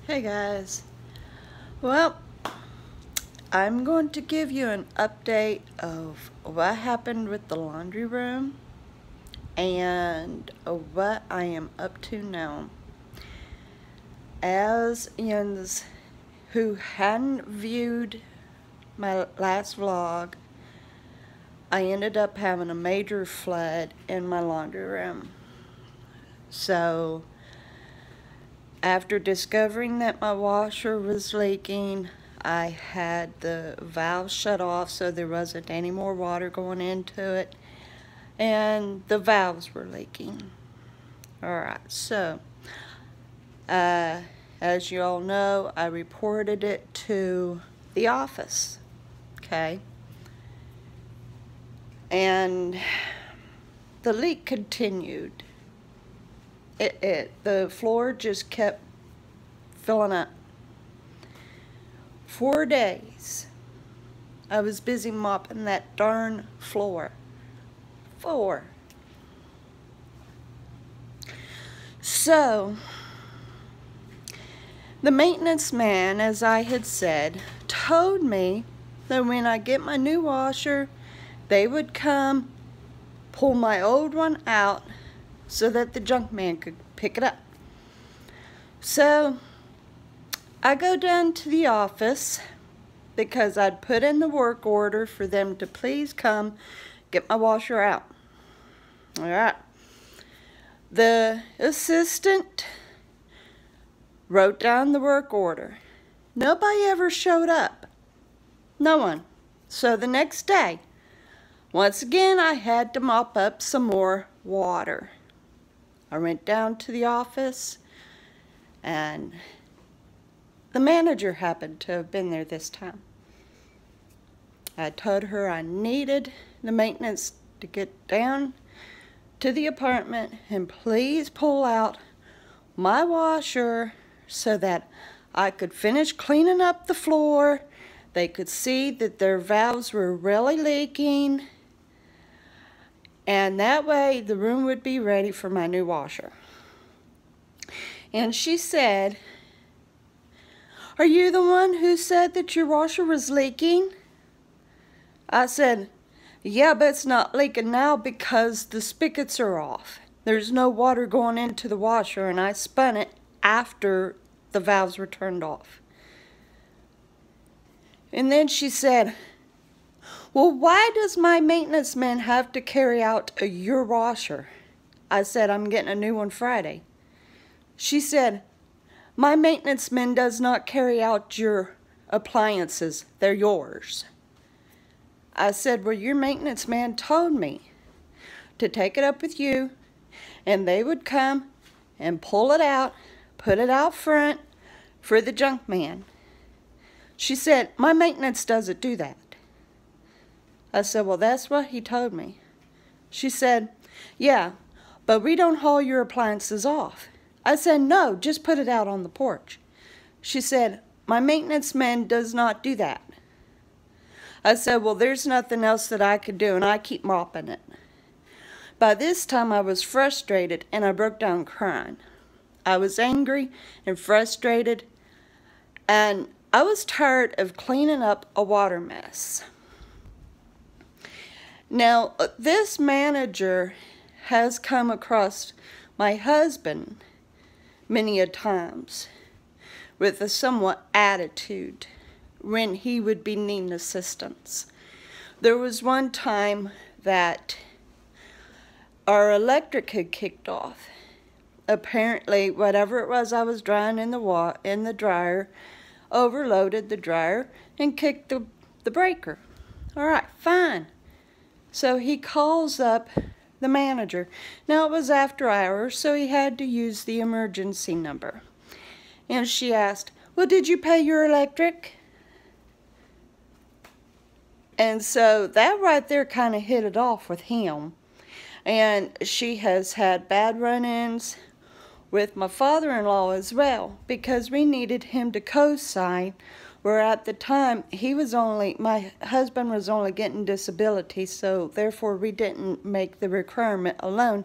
Hey guys. Well, I'm going to give you an update of what happened with the laundry room and what I am up to now. As yins who hadn't viewed my last vlog, I ended up having a major flood in my laundry room. So after discovering that my washer was leaking, I had the valve shut off so there wasn't any more water going into it, and the valves were leaking. Alright, so as you all know, I reported it to the office, okay? And the leak continued. The floor just kept filling up. 4 days I was busy mopping that darn floor. 4. So the maintenance man, as I had said, told me that when I get my new washer, they would come pull my old one out so that the junk man could pick it up. So I go down to the office because I'd put in the work order for them to please come get my washer out. Alright. The assistant wrote down the work order. Nobody ever showed up. No one. So the next day, once again, I had to mop up some more water. I went down to the office, and the manager happened to have been there this time. I told her I needed the maintenance to get down to the apartment and please pull out my washer so that I could finish cleaning up the floor. They could see that their valves were really leaking, and that way the room would be ready for my new washer. And she said, "Are you the one who said that your washer was leaking?" I said, "Yeah, but it's not leaking now because the spigots are off. There's no water going into the washer, and I spun it after the valves were turned off." And then she said, "Well, why does my maintenance man have to carry out your washer?" I said, "I'm getting a new one Friday." She said, "My maintenance man does not carry out your appliances. They're yours." I said, "Well, your maintenance man told me to take it up with you, and they would come and pull it out, put it out front for the junk man." She said, "My maintenance doesn't do that." I said, "Well, that's what he told me." She said, "Yeah, but we don't haul your appliances off." I said, "No, just put it out on the porch." She said, "My maintenance man does not do that." I said, "Well, there's nothing else that I could do," and I keep mopping it. By this time, I was frustrated, and I broke down crying. I was angry and frustrated, and I was tired of cleaning up a water mess. Now, this manager has come across my husband many a times with a somewhat attitude when he would be needing assistance. There was one time that our electric had kicked off. Apparently, whatever it was I was drying in the dryer overloaded the dryer and kicked the breaker. All right, fine. So he calls up the manager. Now, it was after hours, so he had to use the emergency number. And she asked, "Well, did you pay your electric?" And so that right there kind of hit it off with him. And she has had bad run-ins with my father-in-law as well, because we needed him to co-sign, where at the time my husband was only getting disability, so therefore we didn't make the requirement alone,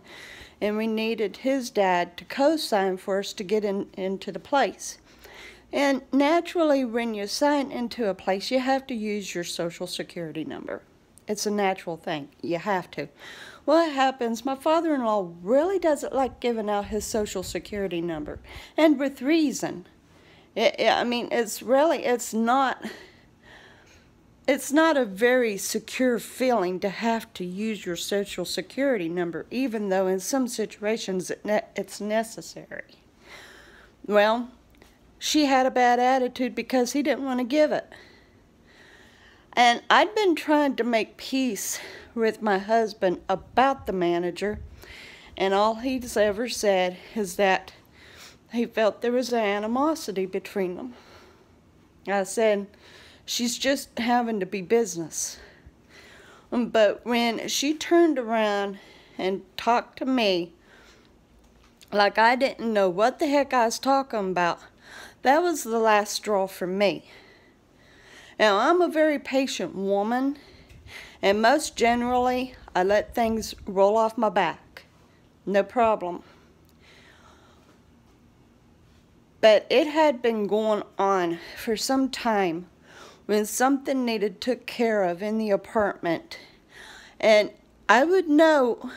and we needed his dad to co-sign for us to get into the place. And naturally, when you sign into a place, you have to use your social security number. It's a natural thing. You have to. What happens, my father-in-law really doesn't like giving out his social security number. And with reason. I mean, it's not a very secure feeling to have to use your social security number, even though in some situations it's necessary. Well, she had a bad attitude because he didn't want to give it. And I'd been trying to make peace with my husband about the manager, and all he's ever said is that he felt there was an animosity between them. I said, she's just having to be business. But when she turned around and talked to me like I didn't know what the heck I was talking about, that was the last straw for me. Now, I'm a very patient woman, and most generally, I let things roll off my back. No problem. But it had been going on for some time when something needed took care of in the apartment. And I would know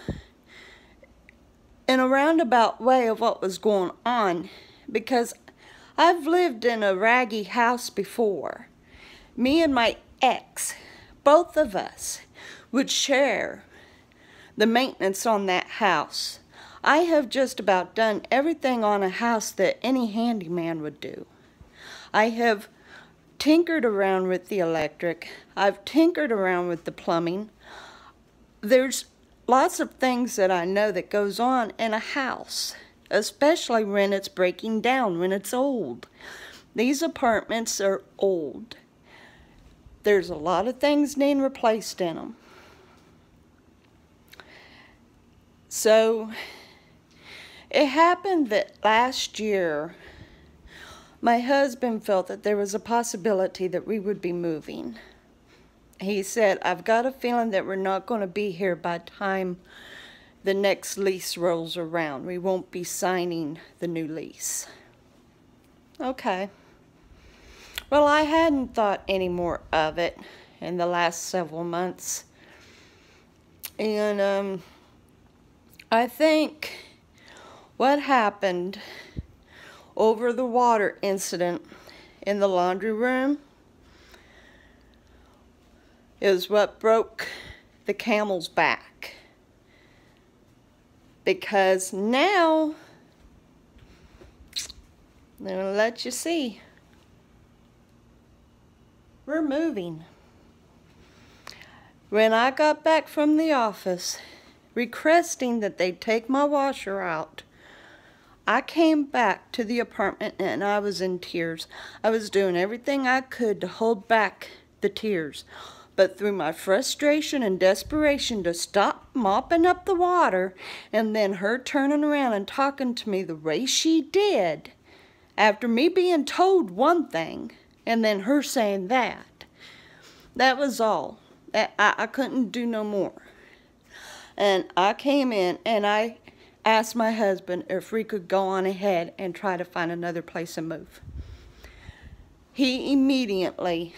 in a roundabout way of what was going on because I've lived in a raggy house before. Me and my ex, both of us, would share the maintenance on that house. I have just about done everything on a house that any handyman would do. I have tinkered around with the electric. I've tinkered around with the plumbing. There's lots of things that I know that goes on in a house, especially when it's breaking down, when it's old. These apartments are old. There's a lot of things needing replaced in them. So it happened that last year, my husband felt that there was a possibility that we would be moving. He said, I've got a feeling that we're not going to be here by the time the next lease rolls around. We won't be signing the new lease. Okay. Well, I hadn't thought any more of it in the last several months. And I think what happened over the water incident in the laundry room is what broke the camel's back. Because now, I'm going to let you see. We're moving. When I got back from the office requesting that they take my washer out, I came back to the apartment and I was in tears. I was doing everything I could to hold back the tears. But through my frustration and desperation to stop mopping up the water and then her turning around and talking to me the way she did, after me being told one thing and then her saying that, that was all. I couldn't do no more. And I came in and I asked my husband if we could go on ahead and try to find another place to move. He immediately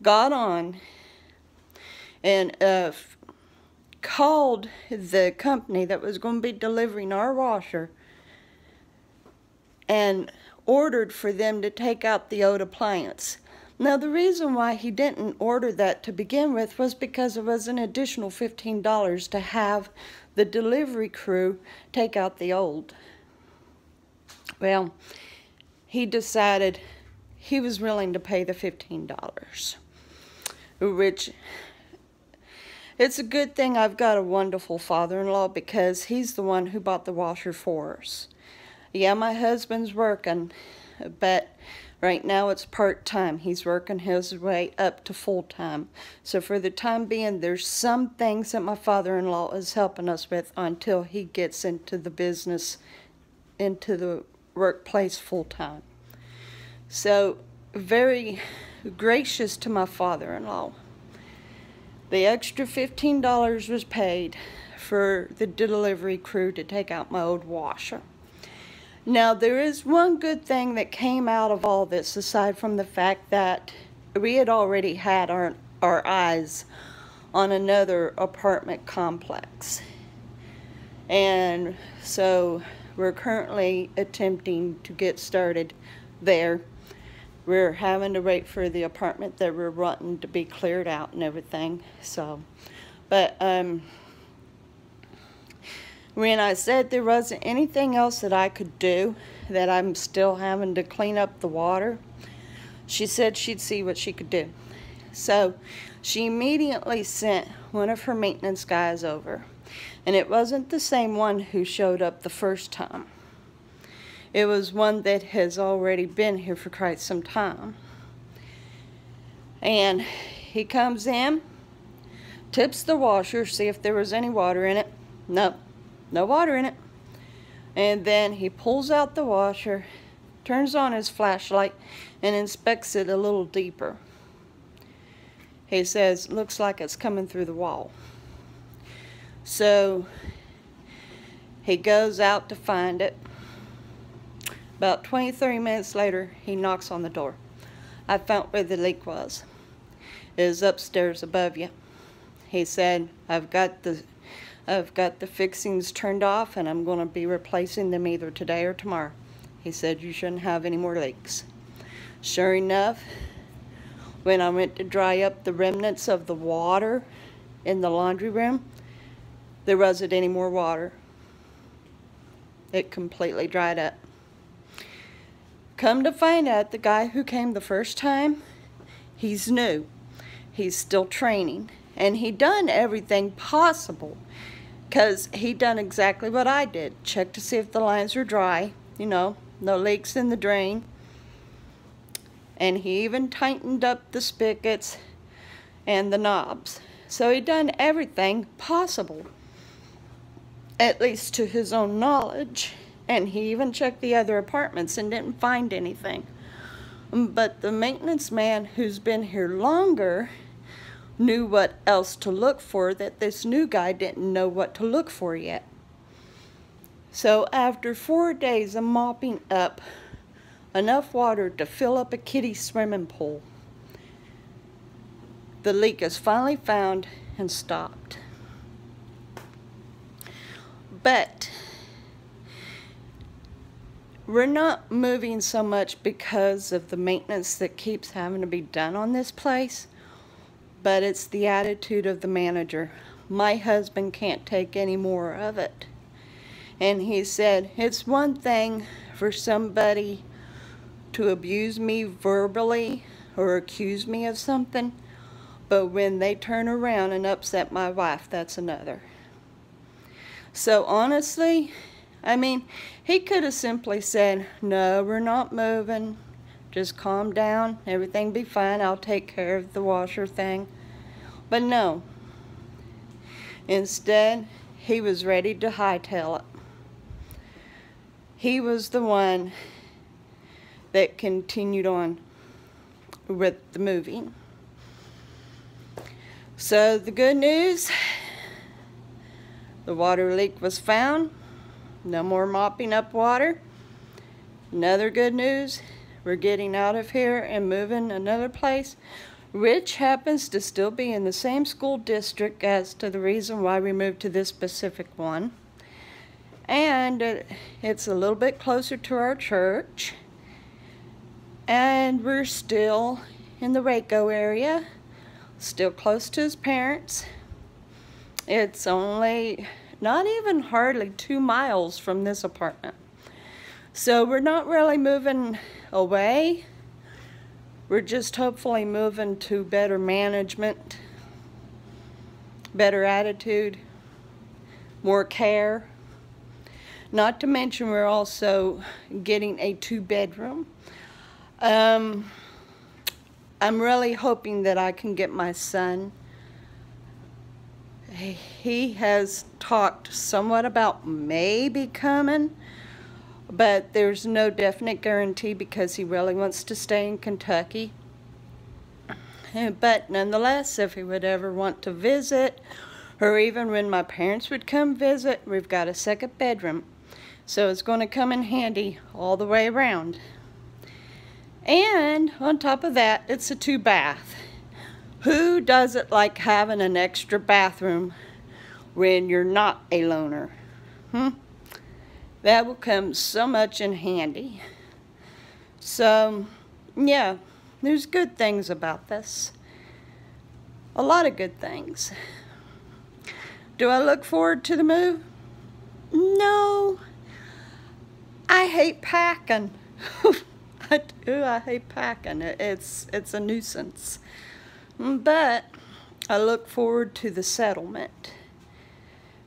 got on and called the company that was going to be delivering our washer and ordered for them to take out the old appliance. Now, the reason why he didn't order that to begin with was because it was an additional $15 to have the delivery crew take out the old. Well, he decided he was willing to pay the $15, which it's a good thing I've got a wonderful father-in-law because he's the one who bought the washer for us. Yeah, my husband's working, but right now it's part-time. He's working his way up to full-time. So for the time being, there's some things that my father-in-law is helping us with until he gets into the business, into the workplace full-time. So very gracious to my father-in-law. The extra $15 was paid for the delivery crew to take out my old washer. Now, there is one good thing that came out of all this, aside from the fact that we had already had our eyes on another apartment complex. And so we're currently attempting to get started there. We're having to wait for the apartment that we're wanting to be cleared out and everything. So, but when I said there wasn't anything else that I could do, that I'm still having to clean up the water, she said she'd see what she could do. So she immediately sent one of her maintenance guys over. And it wasn't the same one who showed up the first time. It was one that has already been here for quite some time. And he comes in, tips the washer, see if there was any water in it. No, no water in it. And then he pulls out the washer, turns on his flashlight, and inspects it a little deeper. He says, looks like it's coming through the wall. So he goes out to find it. About 20-30 minutes later, he knocks on the door. I found where the leak was. It is upstairs above you. He said, I've got the fixings turned off, and I'm going to be replacing them either today or tomorrow. He said, you shouldn't have any more leaks. Sure enough, when I went to dry up the remnants of the water in the laundry room, there wasn't any more water. It completely dried up. Come to find out, the guy who came the first time, he's new. He's still training. And he done everything possible, because he done exactly what I did. Check to see if the lines are dry, you know, no leaks in the drain. And he even tightened up the spigots and the knobs. So he done everything possible, at least to his own knowledge. And he even checked the other apartments and didn't find anything. But the maintenance man who's been here longer knew what else to look for that this new guy didn't know what to look for yet. So after 4 days of mopping up enough water to fill up a kiddie swimming pool, the leak is finally found and stopped. But we're not moving so much because of the maintenance that keeps having to be done on this place, but it's the attitude of the manager. My husband can't take any more of it. And he said, it's one thing for somebody to abuse me verbally or accuse me of something, but when they turn around and upset my wife, that's another. So honestly, I mean, he could have simply said, no, we're not moving. Just calm down. Everything be fine. I'll take care of the washer thing. But no. Instead, he was ready to hightail it. He was the one that continued on with the moving. So the good news, the water leak was found. No more mopping up water. Another good news, we're getting out of here and moving another place, which happens to still be in the same school district as to the reason why we moved to this specific one. And it's a little bit closer to our church. And we're still in the Waco area, still close to his parents. It's only not even hardly 2 miles from this apartment. So we're not really moving away. We're just hopefully moving to better management, better attitude, more care. Not to mention we're also getting a 2-bedroom. I'm really hoping that I can get my son. He has talked somewhat about maybe coming, but there's no definite guarantee because he really wants to stay in Kentucky. But nonetheless, if he would ever want to visit, or even when my parents would come visit, we've got a 2nd bedroom. So it's going to come in handy all the way around. And on top of that, it's a 2-bath. Who doesn't like having an extra bathroom when you're not a loner? That will come so much in handy. So, yeah, there's good things about this. A lot of good things. Do I look forward to the move? No. I hate packing. I do. I hate packing. It's a nuisance. But I look forward to the settlement.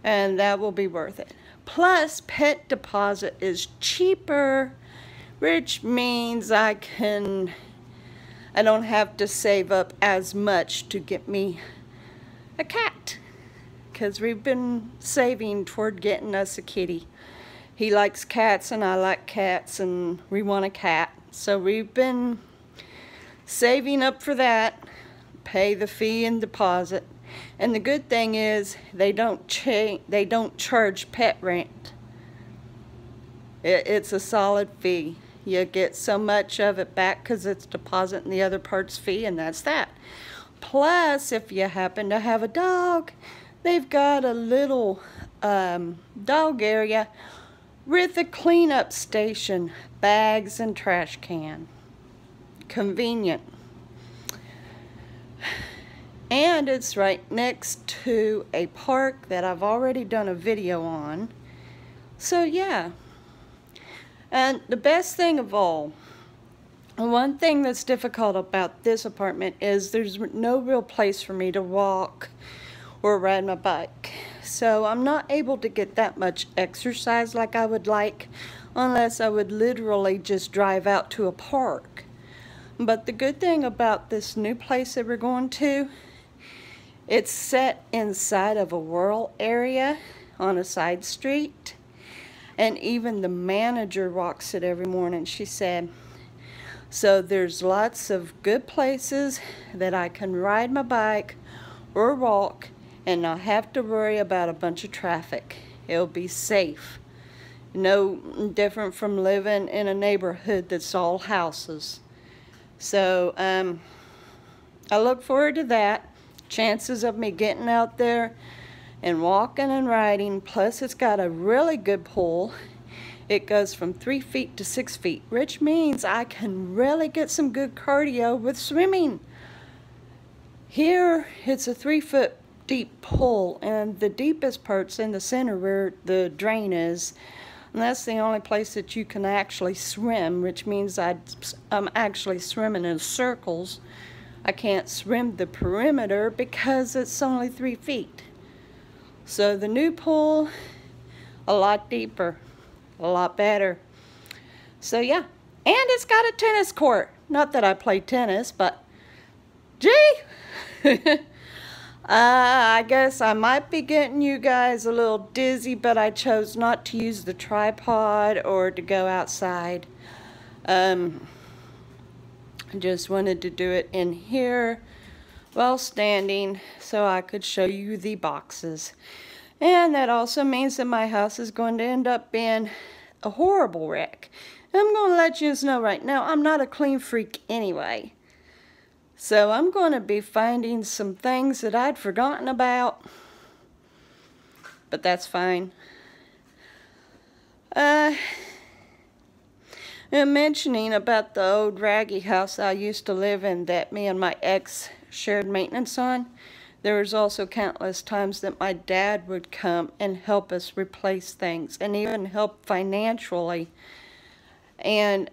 And that will be worth it. Plus, pet deposit is cheaper, which means I don't have to save up as much to get me a cat. Because we've been saving toward getting us a kitty. He likes cats and I like cats and we want a cat. So we've been saving up for that, pay the fee and deposit. And the good thing is they don't charge pet rent. It's a solid fee. You get so much of it back because it's deposit and the other part's fee, and that's that. Plus, if you happen to have a dog, they've got a little dog area with a cleanup station, bags and trash can. Convenient. And it's right next to a park that I've already done a video on. So yeah. And the best thing of all, one thing that's difficult about this apartment is there's no real place for me to walk or ride my bike. So I'm not able to get that much exercise like I would like unless I would literally just drive out to a park. But the good thing about this new place that we're going to, it's set inside of a rural area on a side street. And even the manager walks it every morning, she said. So there's lots of good places that I can ride my bike or walk and not have to worry about a bunch of traffic. It'll be safe. No different from living in a neighborhood that's all houses. So I look forward to that. Chances of me getting out there and walking and riding, plus it's got a really good pool. It goes from 3 feet to 6 feet, which means I can really get some good cardio with swimming. Here it's a 3-foot deep pool, and the deepest part's in the center where the drain is, and that's the only place that you can actually swim, which means I'm actually swimming in circles. I can't swim the perimeter because it's only 3 feet. So the new pool, a lot deeper, a lot better. So yeah, and it's got a tennis court. Not that I play tennis, but gee, I guess I might be getting you guys a little dizzy, but I chose not to use the tripod or to go outside. I just wanted to do it in here while standing so I could show you the boxes. And that also means that my house is going to end up being a horrible wreck. I'm going to let you know right now, I'm not a clean freak anyway. So I'm going to be finding some things that I'd forgotten about. But that's fine. And mentioning about the old raggy house I used to live in that me and my ex shared maintenance on, there was also countless times that my dad would come and help us replace things and even help financially. And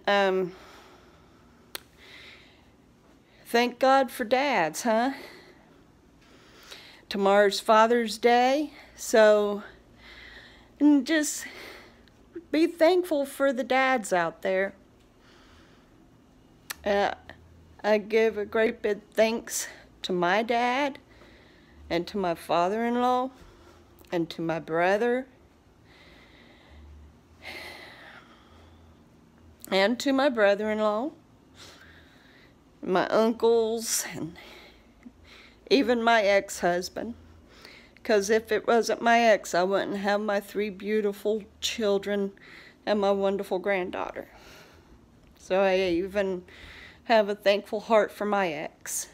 thank God for dads, huh? Tomorrow's Father's Day, so and just be thankful for the dads out there. I give a great big thanks to my dad and to my father-in-law and to my brother and to my brother-in-law, my uncles, and even my ex-husband, Because if it wasn't my ex, I wouldn't have my 3 beautiful children and my wonderful granddaughter. So I even have a thankful heart for my ex.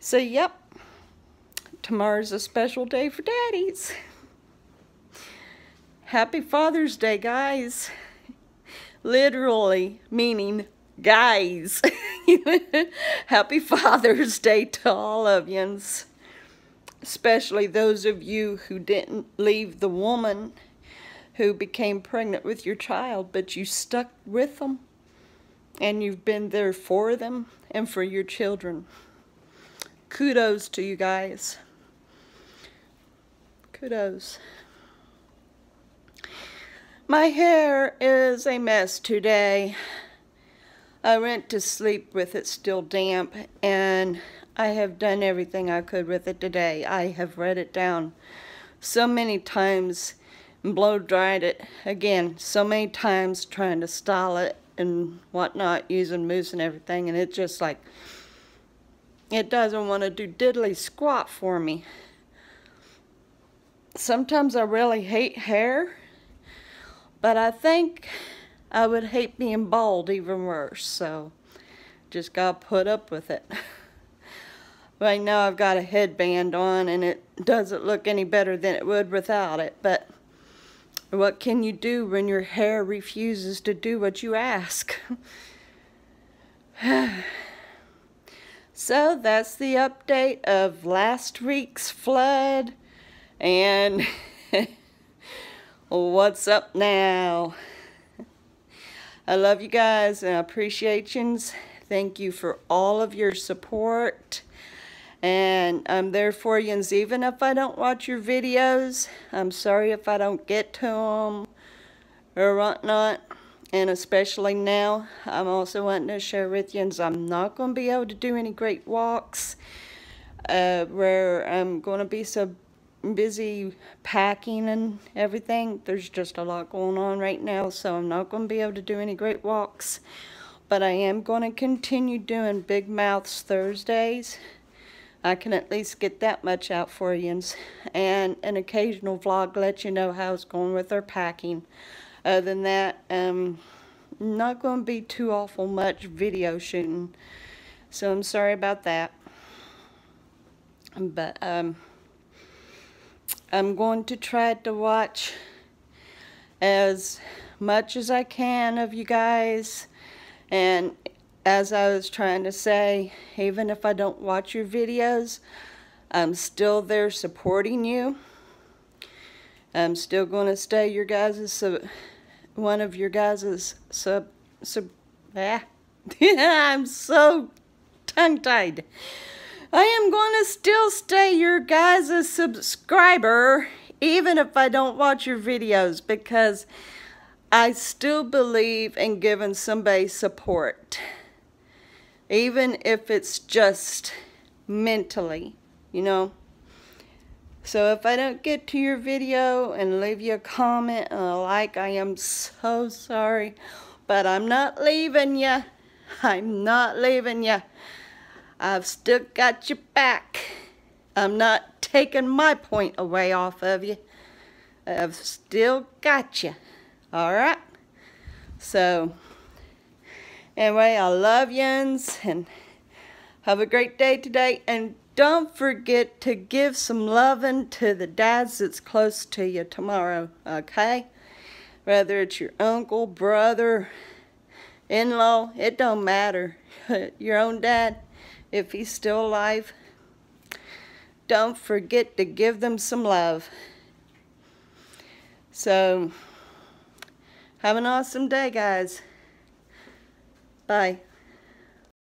So yep, tomorrow's a special day for daddies. Happy Father's Day, guys. Literally meaning guys. Happy Father's Day to all of yous. Especially those of you who didn't leave the woman who became pregnant with your child, but you stuck with them and you've been there for them and for your children. Kudos to you guys. Kudos. My hair is a mess today. I went to sleep with it still damp, and I have done everything I could with it today. I have read it down so many times and blow dried it again so many times trying to style it and whatnot, using mousse and everything, and it just like, it doesn't want to do diddly squat for me. Sometimes I really hate hair, but I think I would hate being bald even worse, so just gotta put up with it. Right now I've got a headband on and it doesn't look any better than it would without it, but what can you do when your hair refuses to do what you ask? So that's the update of last week's flood and what's up now. I love you guys and I appreciate yous. Thank you for all of your support. And I'm there for you, even if I don't watch your videos. I'm sorry if I don't get to them or whatnot. And especially now, I'm also wanting to share with you, I'm not going to be able to do any great walks where I'm going to be so busy packing and everything. There's just a lot going on right now, so I'm not going to be able to do any great walks. But I am going to continue doing Big Mouths Thursdays. I can at least get that much out for you, and an occasional vlog let you know how it's going with our packing. Other than that, not going to be too awful much video shooting, so I'm sorry about that. But I'm going to try to watch as much as I can of you guys, and as I was trying to say, even if I don't watch your videos, I'm still there supporting you. I'm still going to stay your guys' one of your guys' I'm so tongue-tied. I am going to still stay your guys' subscriber, even if I don't watch your videos, because I still believe in giving somebody support. Even if it's just mentally, you know. So if I don't get to your video and leave you a comment and a like, I am so sorry. But I'm not leaving you. I'm not leaving you. I've still got your back. I'm not taking my point away off of you. I've still got you. Alright? So anyway, I love yins and have a great day today. And don't forget to give some loving to the dads that's close to you tomorrow, okay? Whether it's your uncle, brother, in-law, it don't matter. Your own dad, if he's still alive, don't forget to give them some love. So, have an awesome day, guys. Bye.